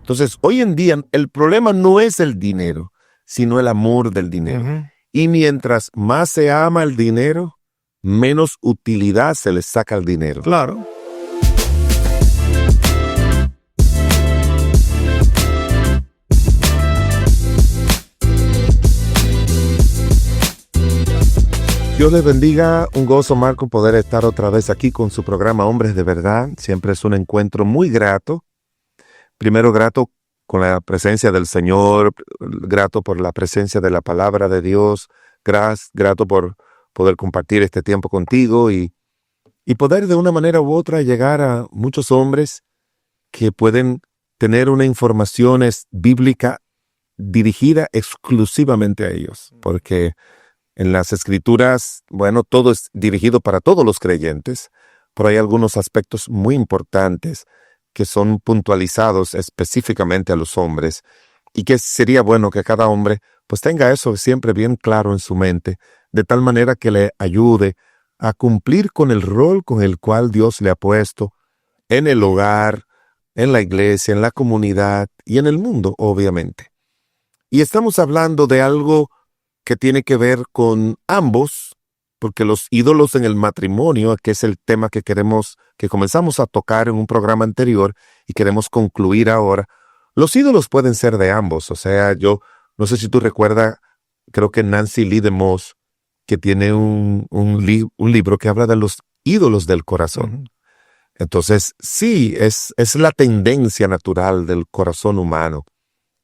Entonces, hoy en día, el problema no es el dinero, sino el amor del dinero. Ujú. Y mientras más se ama el dinero, menos utilidad se le saca al dinero. Claro. Dios les bendiga, un gozo, Marco, poder estar otra vez aquí con su programa Hombres de Verdad. Siempre es un encuentro muy grato. Primero, grato con la presencia del Señor, grato por la presencia de la palabra de Dios, grato por poder compartir este tiempo contigo y poder de una manera u otra llegar a muchos hombres que pueden tener una información bíblica dirigida exclusivamente a ellos, porque en las Escrituras, bueno, todo es dirigido para todos los creyentes, pero hay algunos aspectos muy importantes que son puntualizados específicamente a los hombres y que sería bueno que cada hombre pues tenga eso siempre bien claro en su mente, de tal manera que le ayude a cumplir con el rol con el cual Dios le ha puesto en el hogar, en la iglesia, en la comunidad y en el mundo, obviamente. Y estamos hablando de algo que tiene que ver con ambos, porque los ídolos en el matrimonio, que es el tema que comenzamos a tocar en un programa anterior y queremos concluir ahora, los ídolos pueden ser de ambos. O sea, yo no sé si tú recuerdas, creo que Nancy Lee DeMoss, que tiene un libro que habla de los ídolos del corazón. Ujú. Entonces, sí, es la tendencia natural del corazón humano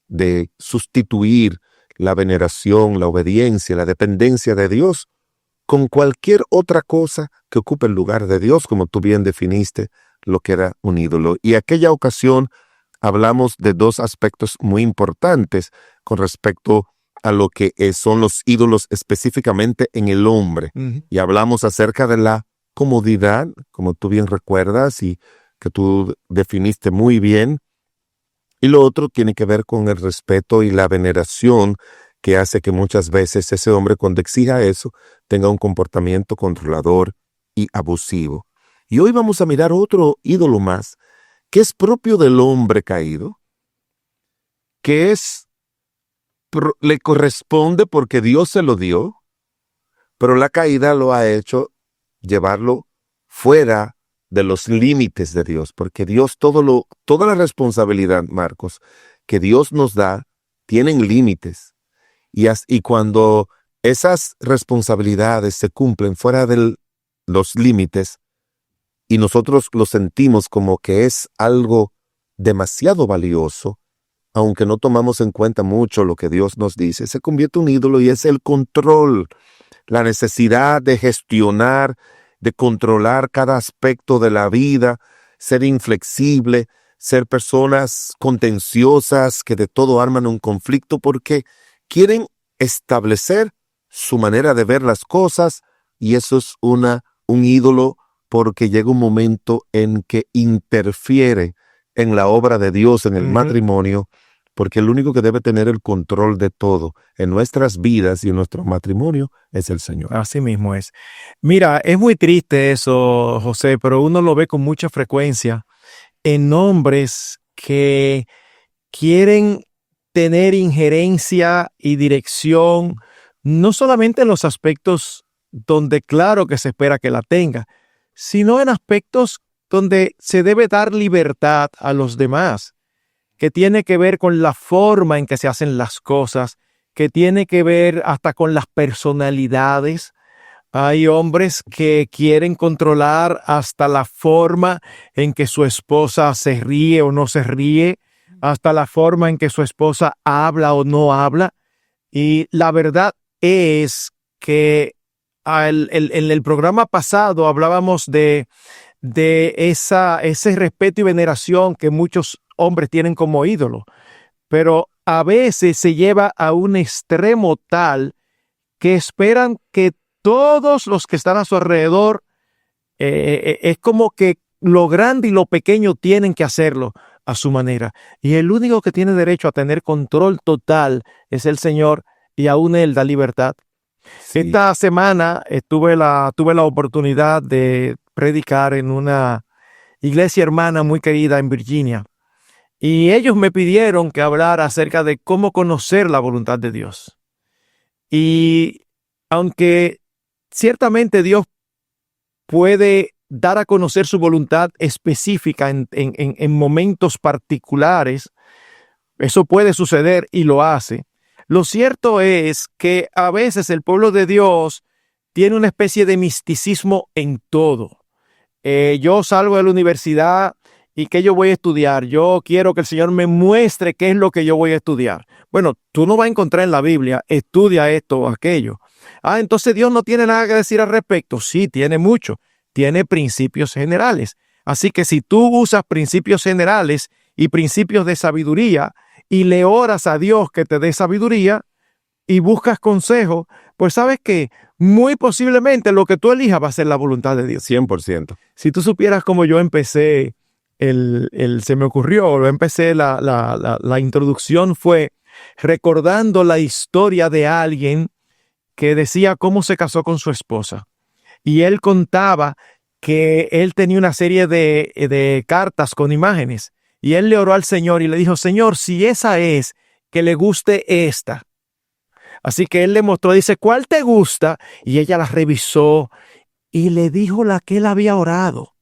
de sustituir la veneración, la obediencia, la dependencia de Dios con cualquier otra cosa que ocupe el lugar de Dios, como tú bien definiste lo que era un ídolo. Y aquella ocasión hablamos de dos aspectos muy importantes con respecto a lo que son los ídolos específicamente en el hombre. Ujú. Y hablamos acerca de la comodidad, como tú bien recuerdas y que tú definiste muy bien. Y lo otro tiene que ver con el respeto y la veneración que hace que muchas veces ese hombre, cuando exija eso, tenga un comportamiento controlador y abusivo. Y hoy vamos a mirar otro ídolo más, que es propio del hombre caído, que le corresponde porque Dios se lo dio, pero la caída lo ha hecho llevarlo fuera de los límites de Dios, porque Dios toda la responsabilidad, Marcos, que Dios nos da, tienen límites. Y cuando esas responsabilidades se cumplen fuera de los límites y nosotros lo sentimos como que es algo demasiado valioso, aunque no tomamos en cuenta mucho lo que Dios nos dice, se convierte en un ídolo y es el control, la necesidad de gestionar, de controlar cada aspecto de la vida, ser inflexible, ser personas contenciosas que de todo arman un conflicto porque quieren establecer su manera de ver las cosas y eso es un ídolo porque llega un momento en que interfiere en la obra de Dios, en el Ujú. matrimonio, porque el único que debe tener el control de todo en nuestras vidas y en nuestro matrimonio es el Señor. Así mismo es. Mira, es muy triste eso, José, pero uno lo ve con mucha frecuencia en hombres que quieren tener injerencia y dirección, no solamente en los aspectos donde claro que se espera que la tenga, sino en aspectos donde se debe dar libertad a los demás, que tiene que ver con la forma en que se hacen las cosas, que tiene que ver hasta con las personalidades. Hay hombres que quieren controlar hasta la forma en que su esposa se ríe o no se ríe, hasta la forma en que su esposa habla o no habla. Y la verdad es que en el programa pasado hablábamos de ese respeto y veneración que muchos hombres tienen como ídolo, pero a veces se lleva a un extremo tal que esperan que todos los que están a su alrededor, es como que lo grande y lo pequeño tienen que hacerlo a su manera. Y el único que tiene derecho a tener control total es el Señor y aún Él da libertad. Sí. Esta semana tuve la oportunidad de predicar en una iglesia hermana muy querida en Virginia. Y ellos me pidieron que hablara acerca de cómo conocer la voluntad de Dios. Y aunque ciertamente Dios puede dar a conocer su voluntad específica en momentos particulares, eso puede suceder y lo hace. Lo cierto es que a veces el pueblo de Dios tiene una especie de misticismo en todo. Yo salgo de la universidad y ¿qué yo voy a estudiar? Yo quiero que el Señor me muestre qué es lo que yo voy a estudiar. Bueno, tú no vas a encontrar en la Biblia, estudia esto o aquello. Entonces Dios no tiene nada que decir al respecto. Sí, tiene mucho. Tiene principios generales. Así que si tú usas principios generales y principios de sabiduría y le oras a Dios que te dé sabiduría y buscas consejo, pues sabes que muy posiblemente lo que tú elijas va a ser la voluntad de Dios. 100%. Si tú supieras cómo yo empecé, se me ocurrió, empecé la introducción fue recordando la historia de alguien que decía cómo se casó con su esposa. Y él contaba que él tenía una serie de cartas con imágenes. Y él le oró al Señor y le dijo, Señor, si esa es, que le guste esta. Así que él le mostró, dice, ¿cuál te gusta? Y ella la revisó y le dijo la que él había orado.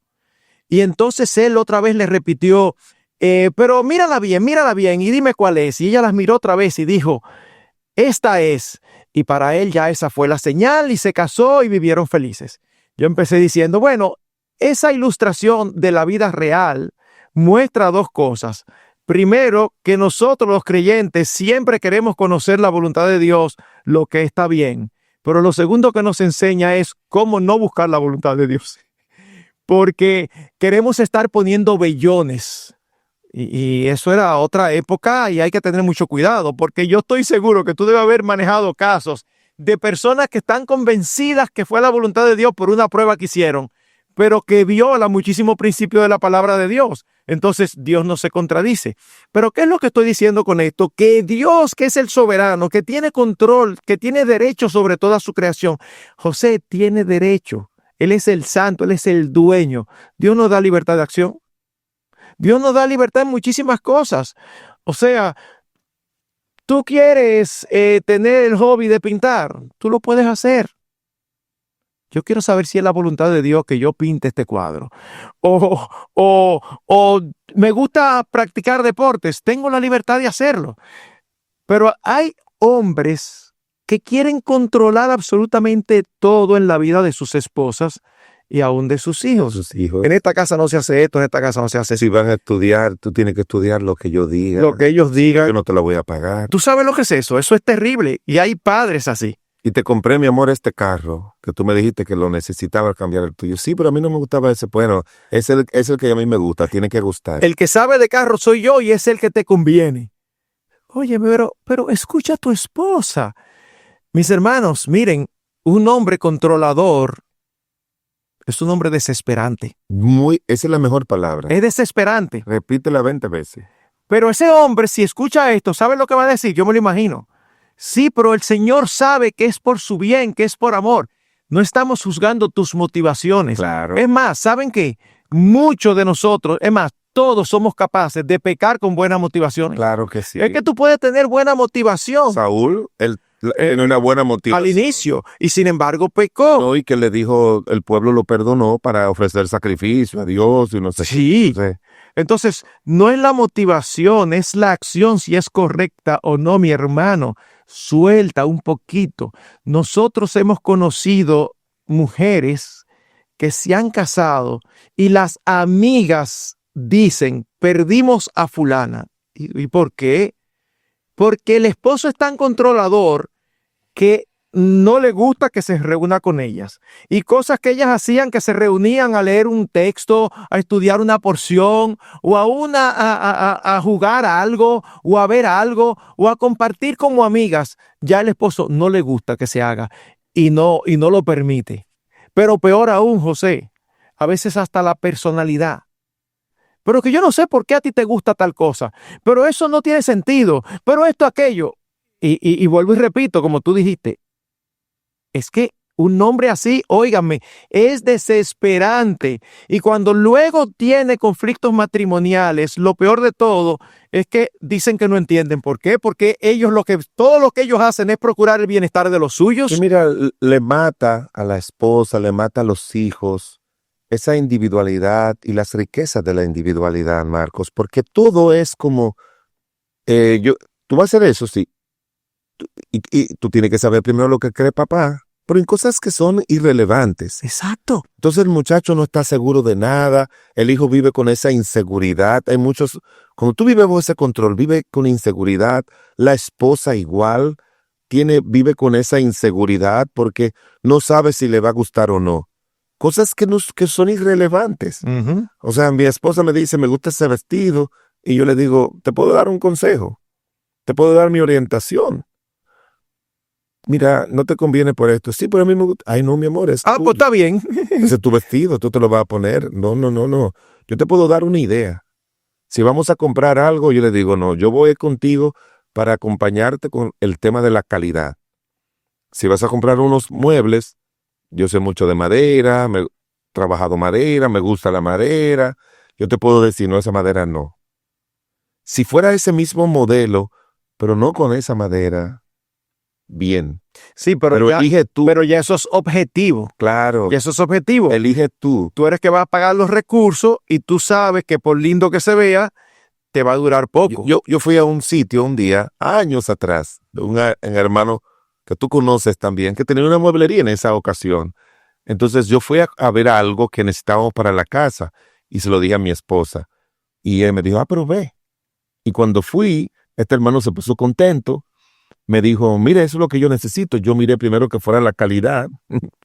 Y entonces él otra vez le repitió, pero mírala bien y dime cuál es. Y ella las miró otra vez y dijo, esta es. Y para él ya esa fue la señal y se casó y vivieron felices. Yo empecé diciendo, bueno, esa ilustración de la vida real muestra dos cosas. Primero, que nosotros los creyentes siempre queremos conocer la voluntad de Dios, lo que está bien. Pero lo segundo que nos enseña es cómo no buscar la voluntad de Dios. Porque queremos estar poniendo vellones. Y eso era otra época y hay que tener mucho cuidado, porque yo estoy seguro que tú debes haber manejado casos de personas que están convencidas que fue la voluntad de Dios por una prueba que hicieron, pero que viola muchísimos principios de la palabra de Dios. Entonces Dios no se contradice. Pero ¿qué es lo que estoy diciendo con esto? Que Dios, que es el soberano, que tiene control, que tiene derecho sobre toda su creación. José tiene derecho. Él es el santo, Él es el dueño. Dios nos da libertad de acción. Dios nos da libertad en muchísimas cosas. O sea, tú quieres tener el hobby de pintar, tú lo puedes hacer. Yo quiero saber si es la voluntad de Dios que yo pinte este cuadro. O me gusta practicar deportes, tengo la libertad de hacerlo. Pero hay hombres que quieren controlar absolutamente todo en la vida de sus esposas y aún de sus hijos. En esta casa no se hace esto, en esta casa no se hace eso. Si van a estudiar, tú tienes que estudiar lo que yo diga. Lo que ellos digan. Yo no te lo voy a pagar. ¿Tú sabes lo que es eso? Eso es terrible. Y hay padres así. Y te compré, mi amor, este carro, que tú me dijiste que lo necesitaba cambiar el tuyo. Sí, pero a mí no me gustaba ese. Bueno, es el que a mí me gusta, tiene que gustar. El que sabe de carro soy yo y es el que te conviene. Oye, pero escucha a tu esposa. Mis hermanos, miren, un hombre controlador es un hombre desesperante. Esa es la mejor palabra. Es desesperante. Repítela 20 veces. Pero ese hombre, si escucha esto, ¿sabe lo que va a decir? Yo me lo imagino. Sí, pero el Señor sabe que es por su bien, que es por amor. No estamos juzgando tus motivaciones. Claro. Es más, ¿saben qué? Muchos de nosotros, es más, todos somos capaces de pecar con buenas motivaciones. Claro que sí. Es que tú puedes tener buena motivación. Saúl, él tiene una buena motivación. Al inicio, y sin embargo pecó. No, y que le dijo, el pueblo lo perdonó para ofrecer sacrificio a Dios y no sé. Sí. Entonces, no es la motivación, es la acción, si es correcta o no, mi hermano. Suelta un poquito. Nosotros hemos conocido mujeres que se han casado y las amigas dicen, perdimos a fulana. ¿Y por qué? Porque el esposo es tan controlador que no le gusta que se reúna con ellas. Y cosas que ellas hacían, que se reunían a leer un texto, a estudiar una porción, o a jugar a algo, o a ver algo, o a compartir como amigas, ya el esposo no le gusta que se haga y no lo permite. Pero peor aún, José, a veces hasta la personalidad. Pero que yo no sé por qué a ti te gusta tal cosa, pero eso no tiene sentido, pero esto, aquello. Y vuelvo y repito, como tú dijiste, es que Un nombre así, óigame, es desesperante. Y cuando luego tiene conflictos matrimoniales, lo peor de todo es que dicen que no entienden por qué. Porque todo lo que ellos hacen es procurar el bienestar de los suyos. Y mira, le mata a la esposa, le mata a los hijos, esa individualidad y las riquezas de la individualidad, Marcos, porque todo es como, tú vas a hacer eso, sí, y tú tienes que saber primero lo que cree papá, pero en cosas que son irrelevantes. Exacto. Entonces el muchacho no está seguro de nada, el hijo vive con esa inseguridad, cuando tú vives bajo ese control, vive con inseguridad, la esposa igual, vive con esa inseguridad porque no sabe si le va a gustar o no. Cosas que son irrelevantes. Uh-huh. O sea, mi esposa me dice, me gusta ese vestido, y yo le digo, te puedo dar un consejo, te puedo dar mi orientación. Mira, no te conviene por esto. Sí, pero a mí me gusta. Ay, no, mi amor, es pues está bien. ese es tu vestido, tú te lo vas a poner. No. Yo te puedo dar una idea. Si vamos a comprar algo, yo le digo, no, yo voy contigo para acompañarte con el tema de la calidad. Si vas a comprar unos muebles, yo sé mucho de madera, he trabajado madera, me gusta la madera. Yo te puedo decir, no, esa madera no. Si fuera ese mismo modelo, pero no con esa madera, bien. Sí, pero ya, elige tú. Pero ya eso es objetivo. Claro. Ya eso es objetivo. Elige tú. Tú eres que vas a pagar los recursos y tú sabes que por lindo que se vea, te va a durar poco. Yo fui a un sitio un día, años atrás, de un hermano que tú conoces también, que tenía una mueblería en esa ocasión. Entonces yo fui a ver algo que necesitábamos para la casa y se lo dije a mi esposa. Y él me dijo, pero ve. Y cuando fui, este hermano se puso contento. Me dijo, mire, eso es lo que yo necesito. Yo miré primero que fuera la calidad.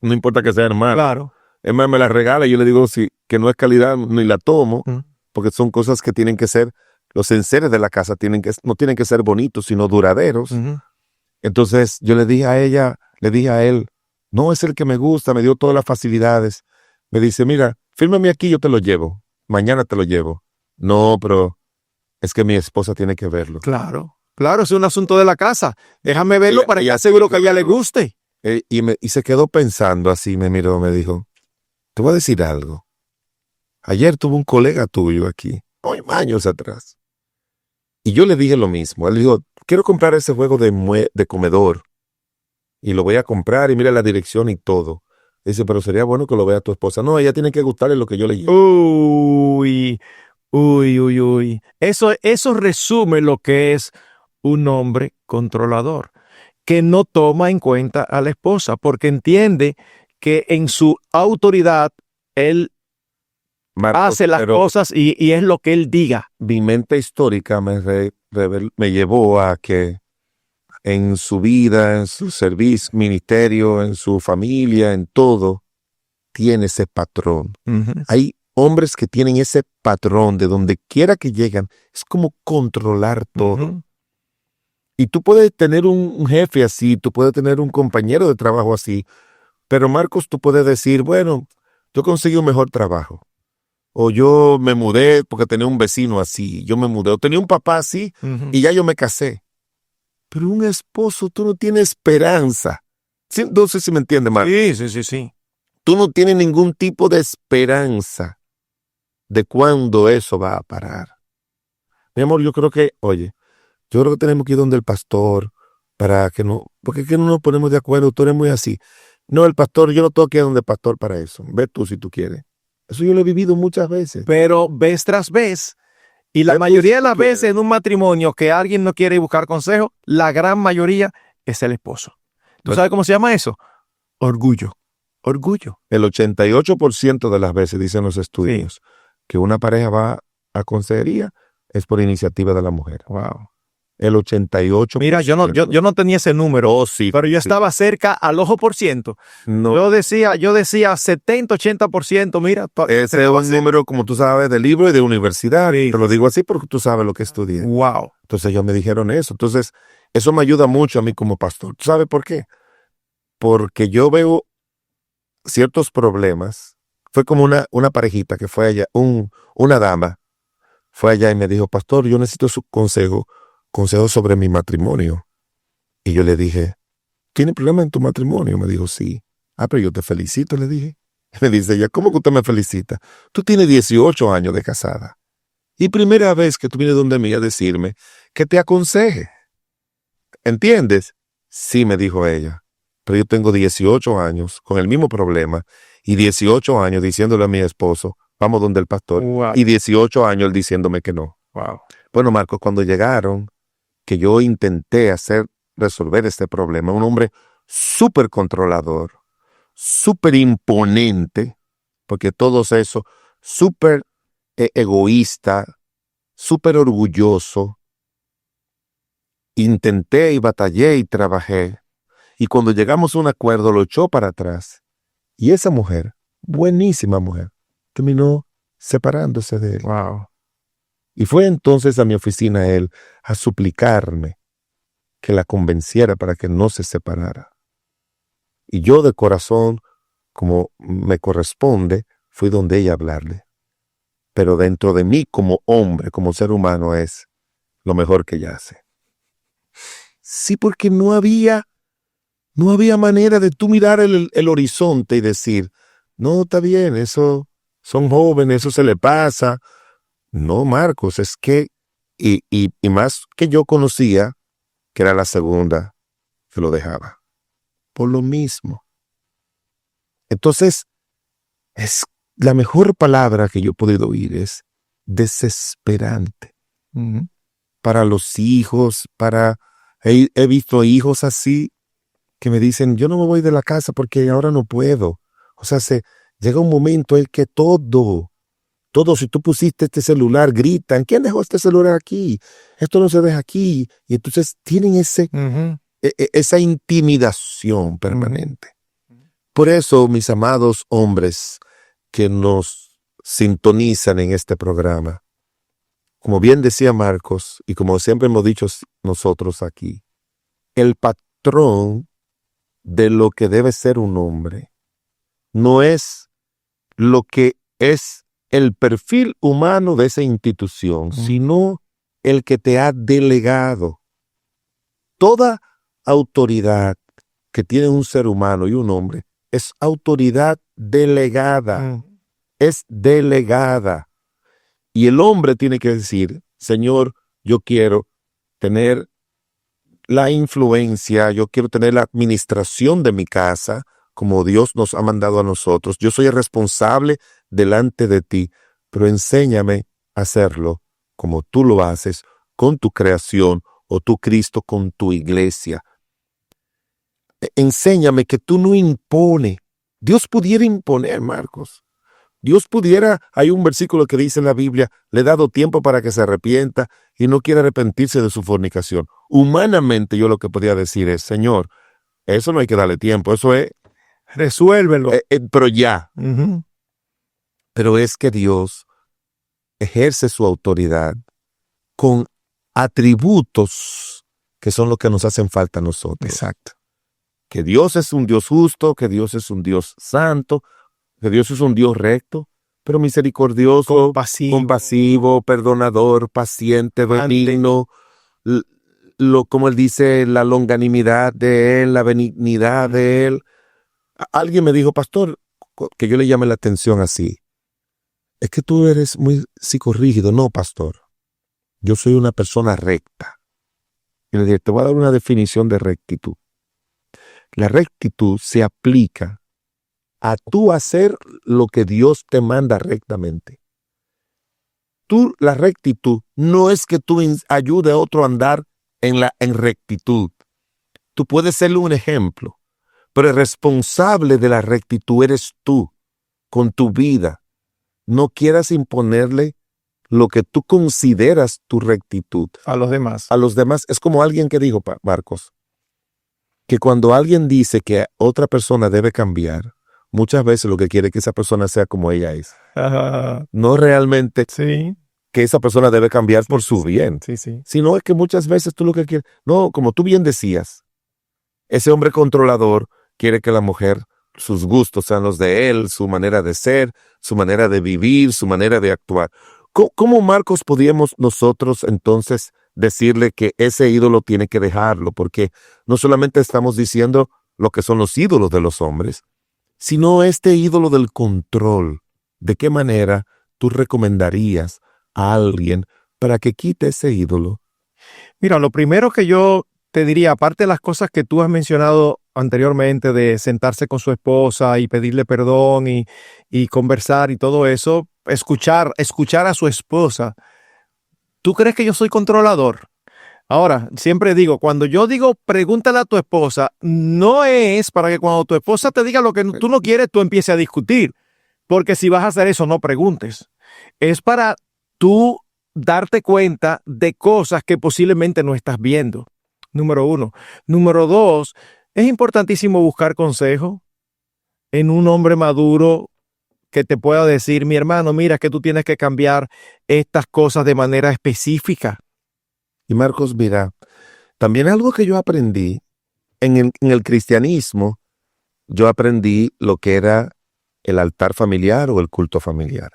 No importa que sea hermano. Claro. Es más, me la regala y yo le digo, sí, que no es calidad, ni la tomo, porque son cosas que tienen que ser, los enseres de la casa no tienen que ser bonitos, sino duraderos. Uh-huh. Entonces yo le dije a él, no es el que me gusta, me dio todas las facilidades. Me dice, mira, fírmame aquí, yo te lo llevo. Mañana te lo llevo. No, pero es que mi esposa tiene que verlo. Claro, es un asunto de la casa. Déjame verlo para que aseguro que a ella le guste. Y se quedó pensando así, me miró, me dijo, te voy a decir algo. Ayer tuve un colega tuyo aquí, años atrás. Y yo le dije lo mismo. Él dijo, quiero comprar ese juego de comedor. Y lo voy a comprar y mira la dirección y todo. Dice, pero sería bueno que lo vea tu esposa. No, ella tiene que gustarle lo que yo le llevo. Uy. Eso resume lo que es un hombre controlador, que no toma en cuenta a la esposa, porque entiende que en su autoridad él hace las cosas y es lo que él diga. Mi mente histórica me llevó a que en su vida, en su servicio, ministerio, en su familia, en todo, tiene ese patrón. Uh-huh. Hay hombres que tienen ese patrón de donde quiera que llegan, es como controlar todo. Uh-huh. Y tú puedes tener un jefe así, tú puedes tener un compañero de trabajo así, pero Marcos, tú puedes decir, bueno, yo conseguí un mejor trabajo. O yo me mudé porque tenía un vecino así, yo me mudé, o tenía un papá así, Uh-huh. y ya yo me casé. Pero un esposo, tú no tienes esperanza. ¿Sí? No sé si me entiendes, Marcos. Sí. Tú no tienes ningún tipo de esperanza de cuándo eso va a parar. Mi amor, yo creo que tenemos que ir donde el pastor para que no, porque es que no nos ponemos de acuerdo, tú eres muy así. No, el pastor, yo no tengo que ir donde el pastor para eso. Ve tú si tú quieres. Eso yo lo he vivido muchas veces. Pero vez tras vez, y la mayoría de las veces en un matrimonio que alguien no quiere buscar consejo, la gran mayoría es el esposo. ¿Tú sabes cómo se llama eso? Orgullo. El 88% de las veces, dicen los estudios, que una pareja va a consejería es por iniciativa de la mujer. Wow. El 88%. Mira, yo no tenía ese número. Oh, sí. Pero yo estaba cerca al ojo por ciento. No. Yo decía 70-80%, mira. Ese es un número, como tú sabes, de libro y de universidad. Sí. Te lo digo así porque tú sabes lo que estudié. Wow. Entonces ellos me dijeron eso. Entonces, eso me ayuda mucho a mí como pastor. ¿Tú sabes por qué? Porque yo veo ciertos problemas. Fue como una parejita que fue allá, una dama fue allá y me dijo, pastor, yo necesito su consejo sobre mi matrimonio. Y yo le dije, ¿tiene problema en tu matrimonio? Me dijo, sí. Pero yo te felicito, le dije. Me dice ella, ¿cómo que usted me felicita? Tú tienes 18 años de casada. Y primera vez que tú vienes donde mí a decirme que te aconseje. ¿Entiendes? Sí, me dijo ella. Pero yo tengo 18 años con el mismo problema y 18 años diciéndole a mi esposo, vamos donde el pastor, Wow. y 18 años él diciéndome que no. Wow. Bueno, Marcos, cuando llegaron, que yo intenté resolver este problema, un hombre súper controlador, súper imponente, porque todos eso, súper egoísta, súper orgulloso. Intenté y batallé y trabajé. Y cuando llegamos a un acuerdo, lo echó para atrás. Y esa mujer, buenísima mujer, terminó separándose de él. Wow. Y fue entonces a mi oficina él a suplicarme que la convenciera para que no se separara. Y yo de corazón, como me corresponde, fui donde ella a hablarle. Pero dentro de mí como hombre, como ser humano, es lo mejor que ella hace. Sí, porque no había manera de tú mirar el horizonte y decir, no, está bien, eso son jóvenes, eso se le pasa. No, Marcos, es que, y más que yo conocía, que era la segunda, que lo dejaba. Por lo mismo. Entonces, es la mejor palabra que yo he podido oír es desesperante. Uh-huh. Para los hijos, he visto hijos así que me dicen, yo no me voy de la casa porque ahora no puedo. O sea, llega un momento en que todo, si tú pusiste este celular, gritan, ¿quién dejó este celular aquí? Esto no se deja aquí. Y entonces tienen esa intimidación permanente. Uh-huh. Por eso, mis amados hombres que nos sintonizan en este programa, como bien decía Marcos, y como siempre hemos dicho nosotros aquí, el patrón de lo que debe ser un hombre no es lo que es el perfil humano de esa institución, sino el que te ha delegado. Toda autoridad que tiene un ser humano y un hombre es autoridad delegada. Es delegada. Y el hombre tiene que decir, Señor, yo quiero tener la influencia, yo quiero tener la administración de mi casa, como Dios nos ha mandado a nosotros. Yo soy el responsable delante de ti, pero enséñame a hacerlo como tú lo haces con tu creación o tú, Cristo, con tu iglesia. Enséñame que tú no impones. Dios pudiera imponer, Marcos. Dios pudiera, hay un versículo que dice en la Biblia, le he dado tiempo para que se arrepienta y no quiere arrepentirse de su fornicación. Humanamente yo lo que podría decir es, Señor, eso no hay que darle tiempo, eso es, resuélvelo. Pero ya. Uh-huh. Pero es que Dios ejerce su autoridad con atributos que son los que nos hacen falta a nosotros. Exacto. Que Dios es un Dios justo, que Dios es un Dios santo, que Dios es un Dios recto, pero misericordioso, compasivo, perdonador, paciente, benigno, como él dice, la longanimidad de él, la benignidad de él. Alguien me dijo, pastor, que yo le llame la atención así. Es que tú eres muy psicorrígido. No, pastor. Yo soy una persona recta. Y le dije, te voy a dar una definición de rectitud. La rectitud se aplica a tú hacer lo que Dios te manda rectamente. La rectitud no es que tú ayude a otro a andar en rectitud. Tú puedes serle un ejemplo, pero el responsable de la rectitud eres tú, con tu vida. No quieras imponerle lo que tú consideras tu rectitud a los demás. A los demás. Es como alguien que dijo, Marcos, que cuando alguien dice que otra persona debe cambiar, muchas veces lo que quiere es que esa persona sea como ella es. No realmente que esa persona debe cambiar por su bien. Sino es que muchas veces tú lo que quieres, no, como tú bien decías, ese hombre controlador quiere que la mujer, sus gustos sean los de él, su manera de ser, su manera de vivir, su manera de actuar. ¿Cómo, Marcos, podríamos nosotros entonces decirle que ese ídolo tiene que dejarlo? Porque no solamente estamos diciendo lo que son los ídolos de los hombres, sino este ídolo del control. ¿De qué manera tú recomendarías a alguien para que quite ese ídolo? Mira, lo primero que yo te diría, aparte de las cosas que tú has mencionado anteriormente de sentarse con su esposa y pedirle perdón y conversar y todo eso, escuchar a su esposa. ¿Tú crees que yo soy controlador? Ahora, siempre digo, cuando yo digo pregúntale a tu esposa, no es para que cuando tu esposa te diga lo que tú no quieres, tú empieces a discutir. Porque si vas a hacer eso, no preguntes. Es para tú darte cuenta de cosas que posiblemente no estás viendo. Número uno. Número dos, es importantísimo buscar consejo en un hombre maduro que te pueda decir, mi hermano, mira que tú tienes que cambiar estas cosas de manera específica. Y Marcos, mira, también algo que yo aprendí en el cristianismo, yo aprendí lo que era el altar familiar o el culto familiar.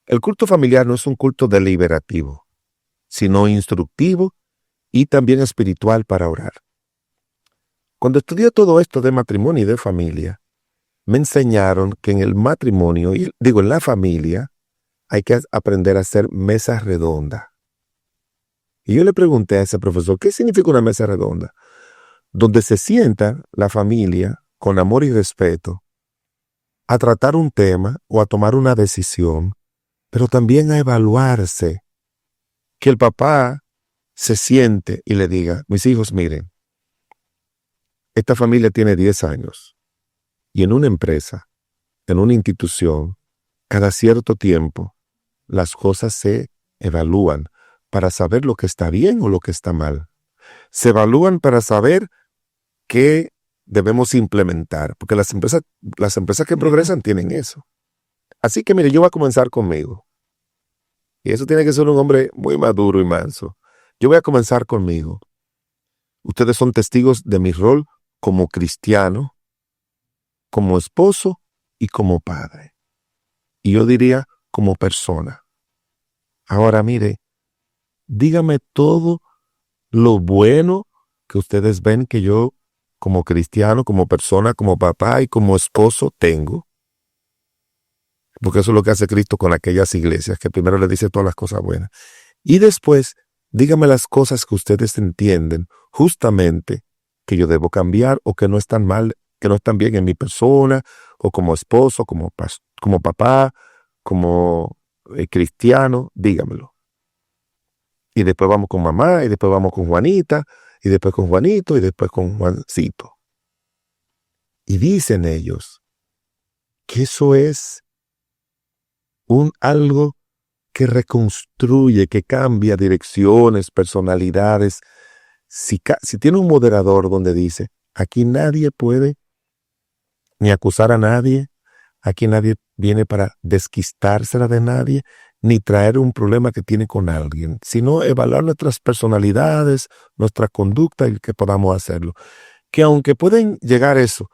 El culto familiar no es un culto deliberativo, sino instructivo y también espiritual para orar. Cuando estudié todo esto de matrimonio y de familia, me enseñaron que en el matrimonio, en la familia, hay que aprender a hacer mesas redondas. Y yo le pregunté a ese profesor, ¿qué significa una mesa redonda? Donde se sienta la familia con amor y respeto a tratar un tema o a tomar una decisión, pero también a evaluarse. Que el papá se siente y le diga, mis hijos, miren, esta familia tiene 10 años y en una empresa, en una institución, cada cierto tiempo, las cosas se evalúan para saber lo que está bien o lo que está mal. Se evalúan para saber qué debemos implementar, porque las empresas que progresan tienen eso. Así que mire, yo voy a comenzar conmigo. Y eso tiene que ser un hombre muy maduro y manso. Yo voy a comenzar conmigo. Ustedes son testigos de mi rol como cristiano, como esposo y como padre. Y yo diría como persona. Ahora mire, dígame todo lo bueno que ustedes ven que yo como cristiano, como persona, como papá y como esposo tengo. Porque eso es lo que hace Cristo con aquellas iglesias, que primero le dice todas las cosas buenas. Y después, dígame las cosas que ustedes entienden justamente que yo debo cambiar o que no están mal, que no están bien en mi persona, o como esposo, como papá, como cristiano, dígamelo. Y después vamos con mamá, y después vamos con Juanita, y después con Juanito, y después con Juancito. Y dicen ellos que eso es algo que reconstruye, que cambia direcciones, personalidades. Si tiene un moderador donde dice, aquí nadie puede ni acusar a nadie, aquí nadie viene para desquistársela de nadie, ni traer un problema que tiene con alguien, sino evaluar nuestras personalidades, nuestra conducta y que podamos hacerlo. Que aunque pueden llegar eso,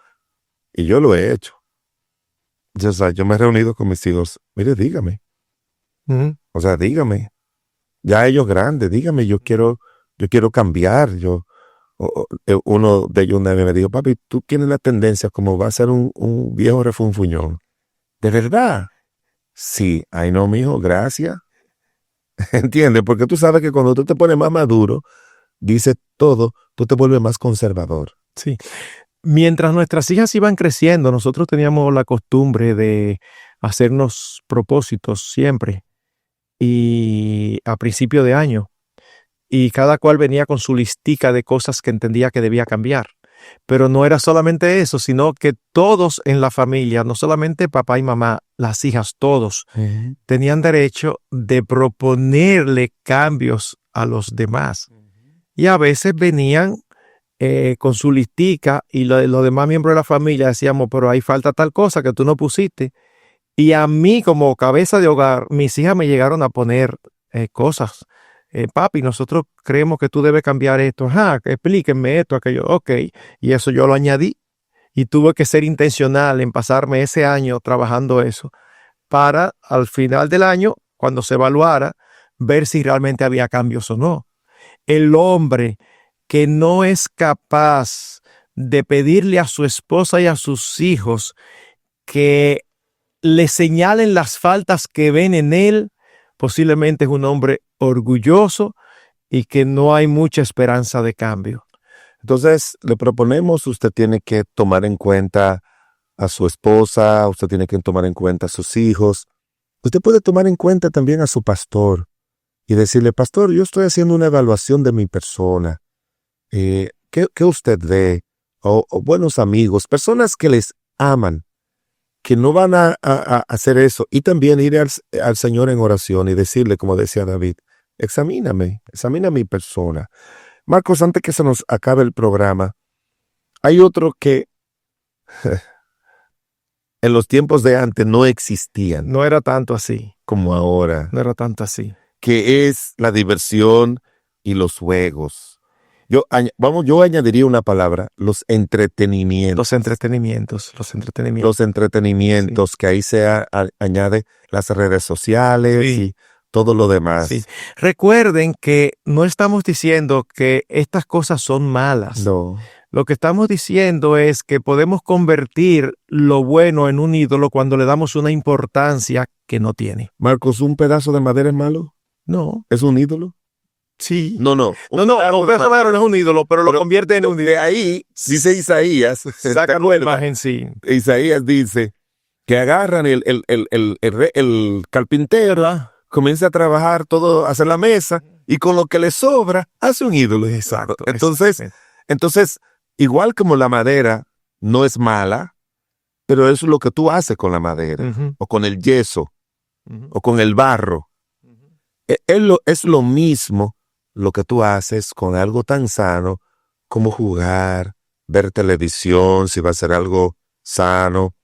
y yo lo he hecho, yo me he reunido con mis hijos, mire, dígame, o sea, dígame, ya ellos grandes, dígame, yo quiero cambiar, uno de ellos una vez me dijo, papi, tú tienes la tendencia como va a ser un viejo refunfuñón. ¿De verdad? Sí, ay no, mijo, gracias. ¿Entiendes? Porque tú sabes que cuando tú te pones más maduro, dices todo, tú te vuelves más conservador. Sí. Mientras nuestras hijas iban creciendo, nosotros teníamos la costumbre de hacernos propósitos siempre y a principio de año. Y cada cual venía con su listica de cosas que entendía que debía cambiar. Pero no era solamente eso, sino que todos en la familia, no solamente papá y mamá, las hijas, todos, tenían derecho de proponerle cambios a los demás. Y a veces venían con su listica y los demás miembros de la familia decíamos, pero ahí falta tal cosa que tú no pusiste. Y a mí como cabeza de hogar, mis hijas me llegaron a poner cosas. Papi, nosotros creemos que tú debes cambiar esto. Ajá, explíquenme esto, aquello. Ok, y eso yo lo añadí. Y tuve que ser intencional en pasarme ese año trabajando eso para al final del año, cuando se evaluara, ver si realmente había cambios o no. El hombre que no es capaz de pedirle a su esposa y a sus hijos que le señalen las faltas que ven en él, posiblemente es un hombre orgulloso y que no hay mucha esperanza de cambio. Entonces, le proponemos, usted tiene que tomar en cuenta a su esposa, usted tiene que tomar en cuenta a sus hijos. Usted puede tomar en cuenta también a su pastor y decirle, pastor, yo estoy haciendo una evaluación de mi persona. ¿Qué usted ve? O buenos amigos, personas que les aman, que no van a hacer eso. Y también ir al Señor en oración y decirle, como decía David, examina mi persona. Marcos, antes que se nos acabe el programa, hay otro que en los tiempos de antes no existían. No era tanto así. Como ahora. No era tanto así. Que es la diversión y los juegos. Yo añadiría una palabra, los entretenimientos. Los entretenimientos. Los entretenimientos, sí. Que ahí se añade las redes sociales, sí. Y todo lo demás. Sí. Recuerden que no estamos diciendo que estas cosas son malas. No. Lo que estamos diciendo es que podemos convertir lo bueno en un ídolo cuando le damos una importancia que no tiene. Marcos, ¿un pedazo de madera es malo? No. ¿Es un ídolo? Sí. No. Un pedazo de madera no es un ídolo, pero lo convierte en un ídolo. De ahí, dice Isaías, saca la imagen, sí. Isaías dice que agarran el carpintero, comienza a trabajar todo, hace la mesa, y con lo que le sobra, hace un ídolo. Exacto. Entonces, igual como la madera no es mala, pero eso es lo que tú haces con la madera, Uh-huh. o con el yeso, Uh-huh. o con el barro. Uh-huh. Es lo mismo lo que tú haces con algo tan sano como jugar, ver televisión, si va a ser algo sano,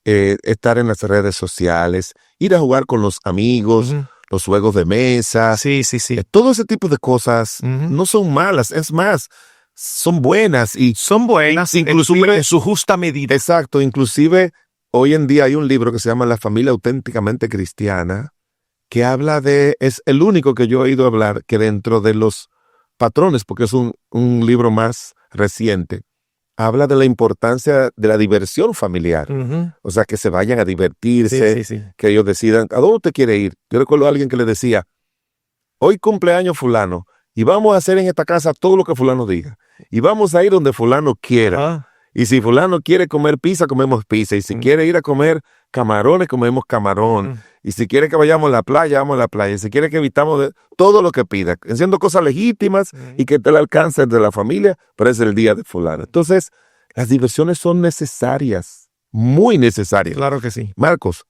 estar en las redes sociales, ir a jugar con los amigos, uh-huh. Los juegos de mesa. Sí. Todo ese tipo de cosas Uh-huh. no son malas, es más, son buenas. Inclusive en su justa medida. Exacto, inclusive hoy en día hay un libro que se llama La familia auténticamente cristiana, que habla es el único que yo he oído hablar que dentro de los patrones, porque es un libro más reciente, habla de la importancia de la diversión familiar. Uh-huh. O sea, que se vayan a divertirse, sí. Que ellos decidan a dónde usted quiere ir. Yo recuerdo a alguien que le decía, hoy cumpleaños fulano, y vamos a hacer en esta casa todo lo que fulano diga. Y vamos a ir donde fulano quiera. Uh-huh. Y si fulano quiere comer pizza, comemos pizza. Y si quiere ir a comer camarones, comemos camarón. Y si quiere que vayamos a la playa, vamos a la playa. Y si quiere que evitamos todo lo que pida, haciendo cosas legítimas y que te le alcance de la familia, pero es el día de fulano. Entonces, las diversiones son necesarias, muy necesarias. Claro que sí. Marcos,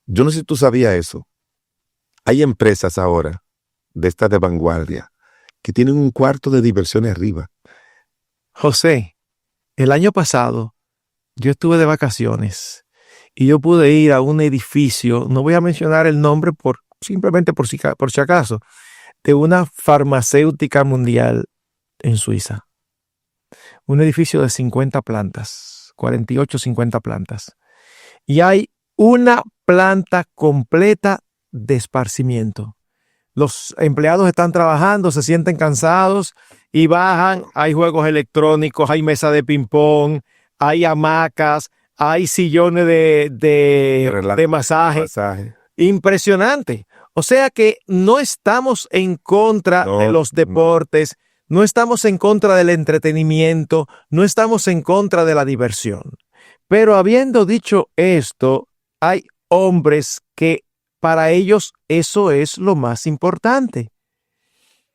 yo no sé si tú sabías eso. Hay empresas ahora, de estas de vanguardia, que tienen un cuarto de diversiones arriba. José, el año pasado yo estuve de vacaciones y yo pude ir a un edificio, no voy a mencionar el nombre simplemente por si acaso, de una farmacéutica mundial en Suiza. Un edificio de 50 plantas, 48, 50 plantas. Y hay una planta completa de esparcimiento. Los empleados están trabajando, se sienten cansados y bajan. Hay juegos electrónicos, hay mesa de ping-pong, hay hamacas, hay sillones de masaje. Impresionante. O sea que no estamos en contra de los deportes, no estamos en contra del entretenimiento, no estamos en contra de la diversión. Pero habiendo dicho esto, hay hombres que para ellos eso es lo más importante.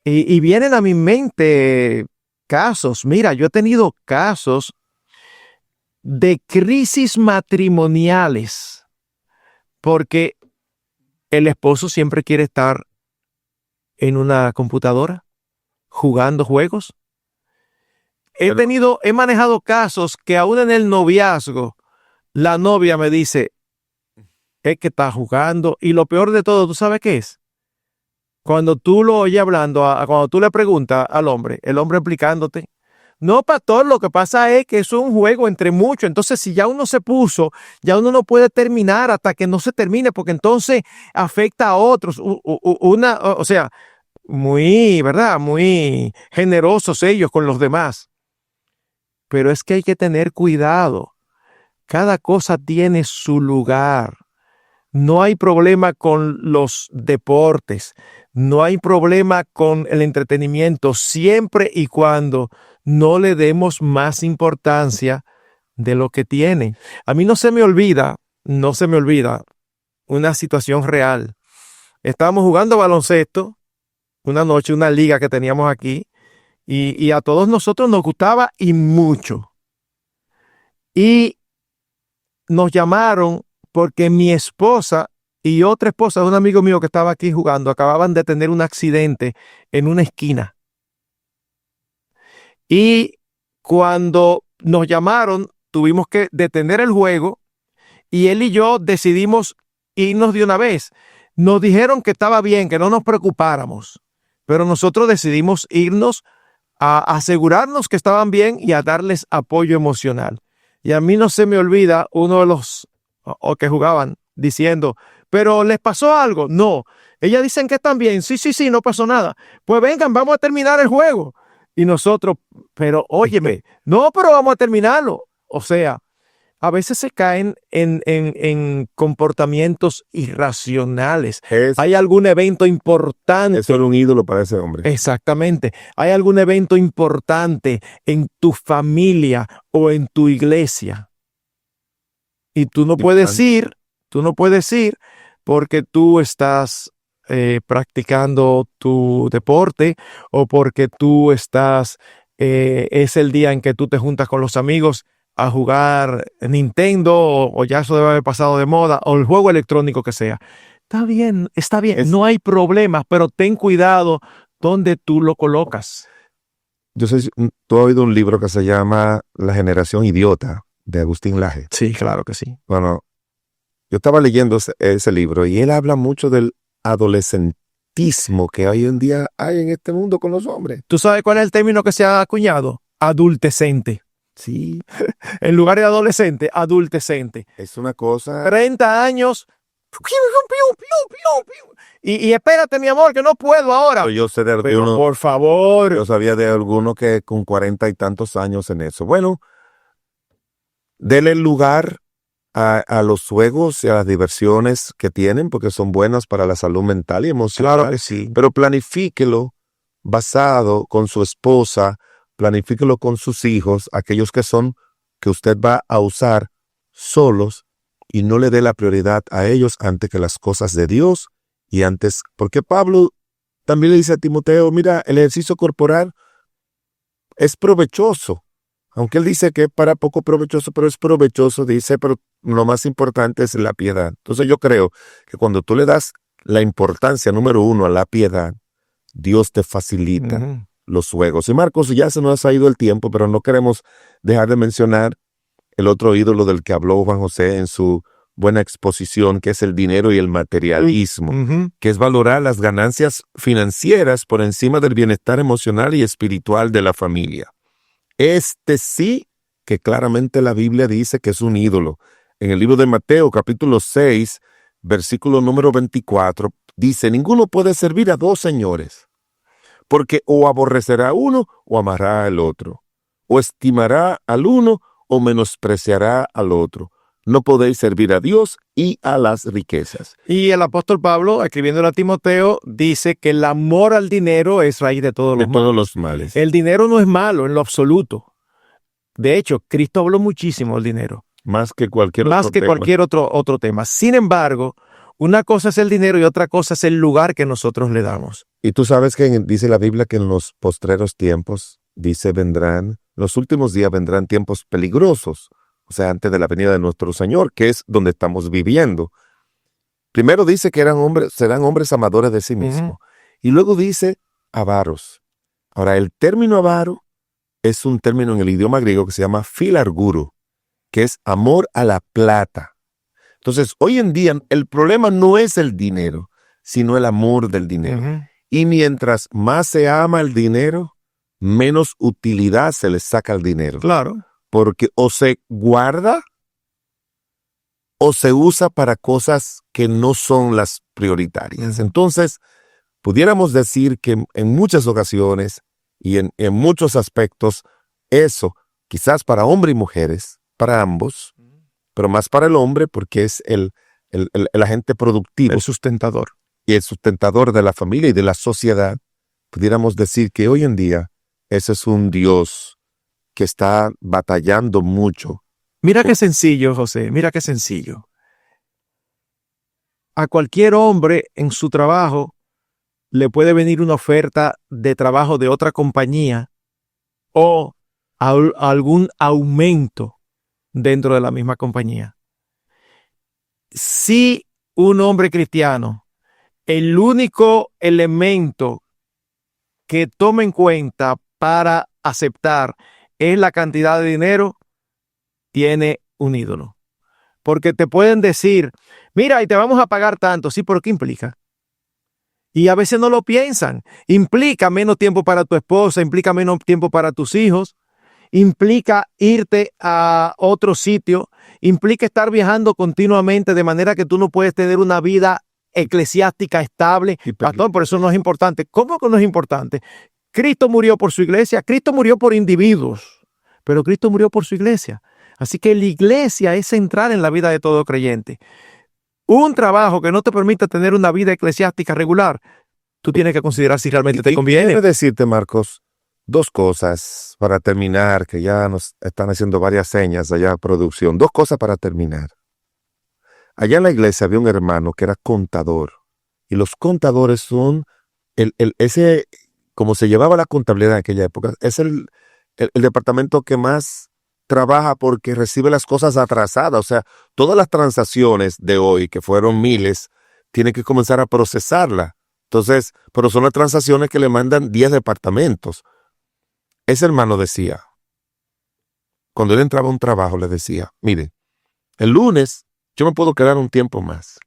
Y vienen a mi mente casos. Mira, yo he tenido casos de crisis matrimoniales porque el esposo siempre quiere estar en una computadora jugando juegos. He manejado casos que aún en el noviazgo la novia me dice, es que está jugando. Y lo peor de todo, ¿tú sabes qué es? Cuando tú lo oyes hablando, cuando tú le preguntas al hombre, el hombre explicándote, no, pastor, lo que pasa es que eso es un juego entre muchos. Entonces, si ya uno se puso, ya uno no puede terminar hasta que no se termine, porque entonces afecta a otros. O sea, ¿verdad? Muy generosos ellos con los demás. Pero es que hay que tener cuidado. Cada cosa tiene su lugar. No hay problema con los deportes, no hay problema con el entretenimiento, siempre y cuando no le demos más importancia de lo que tiene. A mí no se me olvida una situación real. Estábamos jugando baloncesto una noche, una liga que teníamos aquí, y a todos nosotros nos gustaba y mucho. Y nos llamaron porque mi esposa y otra esposa de un amigo mío que estaba aquí jugando acababan de tener un accidente en una esquina. Y cuando nos llamaron, tuvimos que detener el juego y él y yo decidimos irnos de una vez. Nos dijeron que estaba bien, que no nos preocupáramos, pero nosotros decidimos irnos a asegurarnos que estaban bien y a darles apoyo emocional. Y a mí no se me olvida uno de los que jugaban diciendo, ¿pero les pasó algo? No. Ellas dicen que están bien. Sí, no pasó nada. Pues vengan, vamos a terminar el juego. Y nosotros, pero óyeme, no, pero vamos a terminarlo. O sea, a veces se caen en comportamientos irracionales. Hay algún evento importante. Eso era un ídolo para ese hombre. Exactamente. Hay algún evento importante en tu familia o en tu iglesia. Y tú no puedes ir porque tú estás practicando tu deporte o porque tú estás, es el día en que tú te juntas con los amigos a jugar Nintendo o ya eso debe haber pasado de moda o el juego electrónico que sea. Está bien, no hay problema, pero ten cuidado donde tú lo colocas. Yo sé, tú has oído un libro que se llama La generación idiota, de Agustín Laje. Sí, claro que sí. Bueno, yo estaba leyendo ese libro y él habla mucho del adolescentismo que hoy en día hay en este mundo con los hombres. ¿Tú sabes cuál es el término que se ha acuñado? Adultecente. Sí. En lugar de adolescente, adultecente. Es una cosa... 30 años. Y espérate, mi amor, que no puedo ahora. Yo sé de algunos, pero por favor. Yo sabía de alguno que con 40 y tantos años en eso. Bueno, dele lugar a los juegos y a las diversiones que tienen, porque son buenas para la salud mental y emocional. Claro que sí. Pero planifíquelo basado con su esposa, planifíquelo con sus hijos, aquellos que usted va a usar solos, y no le dé la prioridad a ellos antes que las cosas de Dios y antes, porque Pablo también le dice a Timoteo, mira, el ejercicio corporal es provechoso, aunque él dice que es para poco provechoso, pero es provechoso, dice, pero lo más importante es la piedad. Entonces yo creo que cuando tú le das la importancia número 1 a la piedad, Dios te facilita los juegos. Y Marcos, ya se nos ha ido el tiempo, pero no queremos dejar de mencionar el otro ídolo del que habló Juan José en su buena exposición, que es el dinero y el materialismo, que es valorar las ganancias financieras por encima del bienestar emocional y espiritual de la familia. Este sí que claramente la Biblia dice que es un ídolo. En el libro de Mateo, capítulo 6, versículo número 24, dice, ninguno puede servir a dos señores, porque o aborrecerá a uno o amará al otro, o estimará al uno o menospreciará al otro. No podéis servir a Dios y a las riquezas. Y el apóstol Pablo, escribiéndole a Timoteo, dice que el amor al dinero es raíz de todos los males. El dinero no es malo en lo absoluto. De hecho, Cristo habló muchísimo del dinero. Más que cualquier otro tema. Sin embargo, una cosa es el dinero y otra cosa es el lugar que nosotros le damos. Y tú sabes que dice la Biblia que en los postreros tiempos, dice, los últimos días vendrán tiempos peligrosos, o sea, antes de la venida de nuestro Señor, que es donde estamos viviendo. Primero dice que serán hombres amadores de sí mismos. Y luego dice avaros. Ahora, el término avaro es un término en el idioma griego que se llama philarguro, que es amor a la plata. Entonces, hoy en día, el problema no es el dinero, sino el amor del dinero. Y mientras más se ama el dinero, menos utilidad se le saca al dinero. Claro. Porque o se guarda o se usa para cosas que no son las prioritarias. Entonces, pudiéramos decir que en muchas ocasiones y en muchos aspectos, eso, quizás para hombres y mujeres, para ambos, pero más para el hombre porque es el agente productivo. El sustentador. Y el sustentador de la familia y de la sociedad. Pudiéramos decir que hoy en día ese es un Dios que está batallando mucho. Mira qué sencillo, José, mira qué sencillo. A cualquier hombre en su trabajo le puede venir una oferta de trabajo de otra compañía o algún aumento dentro de la misma compañía. Si un hombre cristiano, el único elemento que toma en cuenta para aceptar es la cantidad de dinero, tiene un ídolo. Porque te pueden decir, mira, y te vamos a pagar tanto. Sí, pero ¿qué implica? Y a veces no lo piensan. Implica menos tiempo para tu esposa, implica menos tiempo para tus hijos, implica irte a otro sitio, implica estar viajando continuamente de manera que tú no puedes tener una vida eclesiástica estable. Pastor, por eso no es importante. ¿Cómo que no es importante? Cristo murió por su iglesia, Cristo murió por individuos, pero Cristo murió por su iglesia. Así que la iglesia es central en la vida de todo creyente. Un trabajo que no te permita tener una vida eclesiástica regular, tú tienes que considerar si realmente te conviene. Quiero decirte, Marcos, dos cosas para terminar, que ya nos están haciendo varias señas allá en producción. Dos cosas para terminar. Allá en la iglesia había un hermano que era contador. Y los contadores son ese, como se llevaba la contabilidad en aquella época, es el departamento que más trabaja porque recibe las cosas atrasadas. O sea, todas las transacciones de hoy, que fueron miles, tiene que comenzar a procesarla. Entonces, pero son las transacciones que le mandan 10 departamentos. Ese hermano decía, cuando él entraba a un trabajo, le decía, mire, el lunes yo me puedo quedar un tiempo más,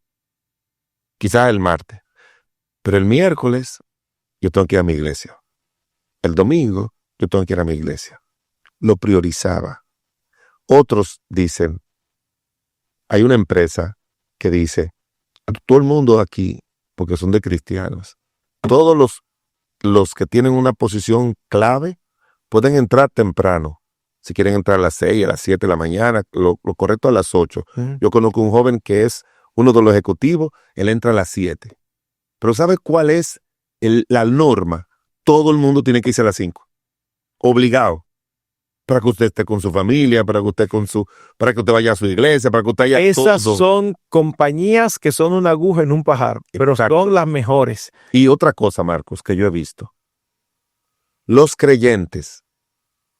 quizás el martes, pero el miércoles yo tengo que ir a mi iglesia. El domingo yo tengo que ir a mi iglesia. Lo priorizaba. Otros dicen, hay una empresa que dice, a todo el mundo aquí, porque son de cristianos, todos los que tienen una posición clave pueden entrar temprano. Si quieren entrar a las 6, a las 7 de la mañana, lo correcto a las 8. Yo conozco un joven que es uno de los ejecutivos, él entra a las 7. Pero ¿sabe cuál es la norma? Todo el mundo tiene que irse a las 5. Obligado. Para que usted esté con su familia, para que usted vaya a su iglesia, para que usted haya Esas todo. son compañías que son una aguja en un pajar, pero Exacto. son las mejores. Y otra cosa, Marcos, que yo he visto. Los creyentes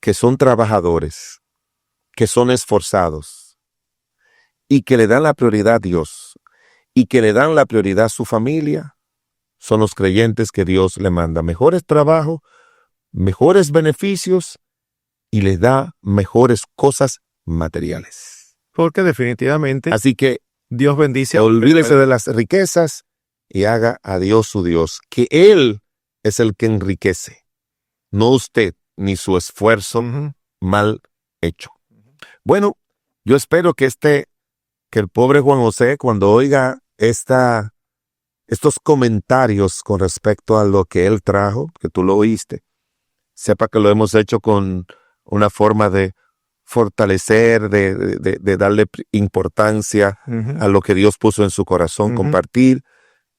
que son trabajadores, que son esforzados y que le dan la prioridad a Dios y que le dan la prioridad a su familia, son los creyentes que Dios le manda mejores trabajos, mejores beneficios y les da mejores cosas materiales. Porque definitivamente Así que Dios bendice. olvídese de las riquezas y haga a Dios su Dios, que Él es el que enriquece, no usted ni su esfuerzo mal hecho. Bueno, yo espero que el pobre Juan José, cuando oiga estos comentarios con respecto a lo que él trajo, que tú lo oíste, sepa que lo hemos hecho con una forma de fortalecer, de darle importancia a lo que Dios puso en su corazón, compartir,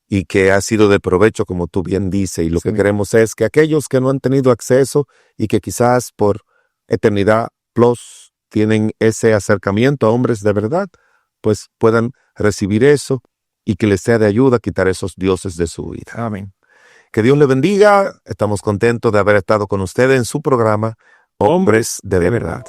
y que ha sido de provecho, como tú bien dices. Y lo que queremos es que aquellos que no han tenido acceso y que quizás por Eternidad Plus tienen ese acercamiento a hombres de verdad, pues puedan recibir eso y que les sea de ayuda a quitar esos dioses de su vida. Amén. Que Dios le bendiga. Estamos contentos de haber estado con ustedes en su programa Hombres de Verdad.